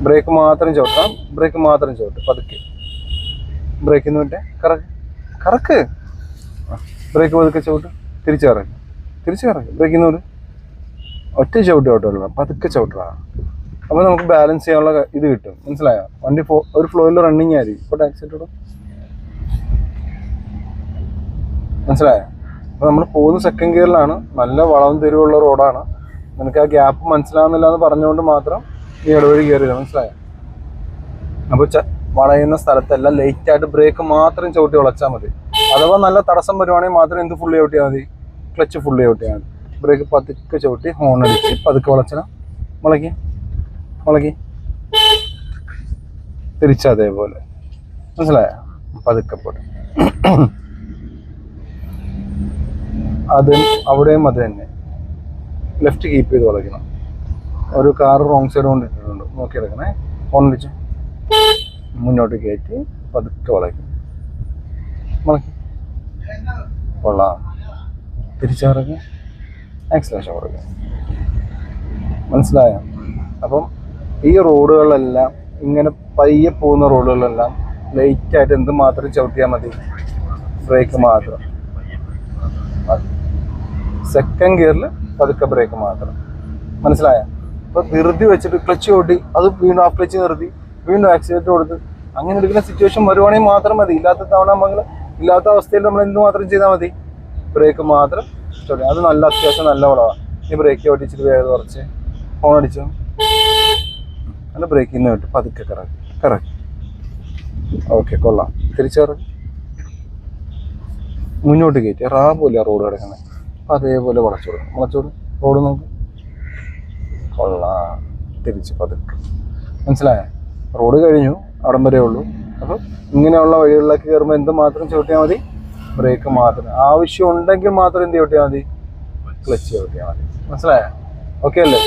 Break മാത്രം ചവിട്ടാം, break മാത്രം ചവിട്ട് പതുക്കെ. ബ്രേക്ക് എന്ന് വിട്ടെ, കറക്ക്. ബ്രേക്ക് പതുക്കെ ചവിട്ട്, തിരിച്ച് കറക്ക്. ബ്രേക്ക് എന്ന് വിട്, ഒറ്റ ചവിട്ട് ചവിട്ടുള്ള പതുക്കെ ചവിട്ടാ. അപ്പോൾ നമുക്ക് ബാലൻസ് ചെയ്യാനുള്ള ഇത് കിട്ടും. മനസ്സിലായോ? വണ്ടി ഒരു ഫ്ലോയിൽ റണ്ണിങ് ആയിരിക്കും. ഇപ്പോൾ ടാക്സി ഇട്ടോളൂ. മനസ്സിലായോ? അപ്പോൾ നമ്മൾ പോകുന്ന സെക്കൻഡ് ഗിയറിലാണ്. നല്ല വളവും തിരിവുള്ള റോഡാണ്. നിനക്ക് ആ ഗ്യാപ്പ് മനസ്സിലാവുന്നില്ല എന്ന് പറഞ്ഞുകൊണ്ട് മാത്രം നീ ഇടവഴി കയറിയില്ല. മനസ്സിലായോ? അപ്പോൾ വളയുന്ന സ്ഥലത്തെല്ലാം ലേറ്റായിട്ട് ബ്രേക്ക് മാത്രം ചവിട്ടി വളച്ചാൽ മതി. അഥവാ നല്ല തടസ്സം വരുവാണെങ്കിൽ മാത്രം എന്ത് ഫുള്ളി ചവിട്ടിയാൽ മതി? ക്ലച്ച് ഫുള്ളി ചവിട്ടിയാൽ മതി. ബ്രേക്ക് പതുക്കെ ചവിട്ടി ഹോൺ അടിച്ച് പതുക്കെ വളച്ചണം. മുളക്കി തിരിച്ചതേപോലെ. മനസ്സിലായോ? പതുക്കെ പോട്ടെ. അവിടെയും അത് തന്നെ. ലെഫ്റ്റ് കീപ്പ് ചെയ്ത് വളയ്ക്കണം. ഒരു കാർ റോങ് സൈഡ് കൊണ്ടിട്ടിട്ടുണ്ട്, നോക്കിയെടുക്കണേ. ഹോൺ അടിച്ചു മുന്നോട്ട് കയറ്റി പതുക്കെ വളയ്ക്കും. കൊള്ളാം. തിരിച്ചിറങ്ങി ആക്സിലേഷൻ കൊടുക്കുക. മനസ്സിലായോ? അപ്പം ഈ റോഡുകളിലെല്ലാം ഇങ്ങനെ പയ്യെ പോകുന്ന റോഡുകളിലെല്ലാം ലേറ്റായിട്ട് എന്ത് മാത്രം ചവിട്ടിയാൽ മതി? ബ്രേക്ക് മാത്രം. സെക്കൻഡ് ഗിയറിൽ പതുക്കെ ബ്രേക്ക് മാത്രം. മനസ്സിലായോ? അപ്പോൾ ധൃതി വെച്ചിട്ട് ക്ലച്ച് ചവിട്ടി അത് വീണ്ടും ആ ക്ലച്ച് നിർത്തി വീണ്ടും ആക്സിലേറ്റർ കൊടുത്ത് അങ്ങനെ എടുക്കുന്ന സിറ്റുവേഷൻ വരുവാണെങ്കിൽ മാത്രം മതി. ഇല്ലാത്ത അവസ്ഥയിൽ നമ്മൾ എന്ത് മാത്രം ചെയ്താൽ മതി? ബ്രേക്ക് മാത്രം ചവിട്ടി. അത് നല്ല അത്യാവശ്യം നല്ല വളവാണ്. ഈ ബ്രേക്ക് ചവിട്ടിച്ചിട്ട് വേഗം കുറച്ച് ഫോൺ അടിച്ചു. നല്ല ബ്രേക്കിൽ നിന്ന് വിട്ട് പതുക്കെ കറക്റ്റ്. ഓക്കെ, കൊള്ളാം. തിരിച്ചിറങ്ങി മുന്നോട്ട് കയറ്റി പോലെ റോഡ് കിടക്കുന്നത്. അപ്പം അതേപോലെ വളച്ചോടും. റോഡ് നോക്ക്. കൊള്ളാം. തിരിച്ച് പതുക്കെ. മനസ്സിലായോ? റോഡ് കഴിഞ്ഞു, അവിടം വരെ ഉള്ളൂ. അപ്പം ഇങ്ങനെയുള്ള വഴികളിലേക്ക് കയറുമ്പോൾ എന്ത് മാത്രം ചവിട്ടിയാൽ മതി? ബ്രേക്ക് മാത്രം. ആവശ്യം ഉണ്ടെങ്കിൽ മാത്രം എന്ത് ചവിട്ടിയാൽ മതി? ക്ലച്ച് ചവിട്ടിയാൽ മതി. മനസ്സിലായോ? ഓക്കെ അല്ലേ?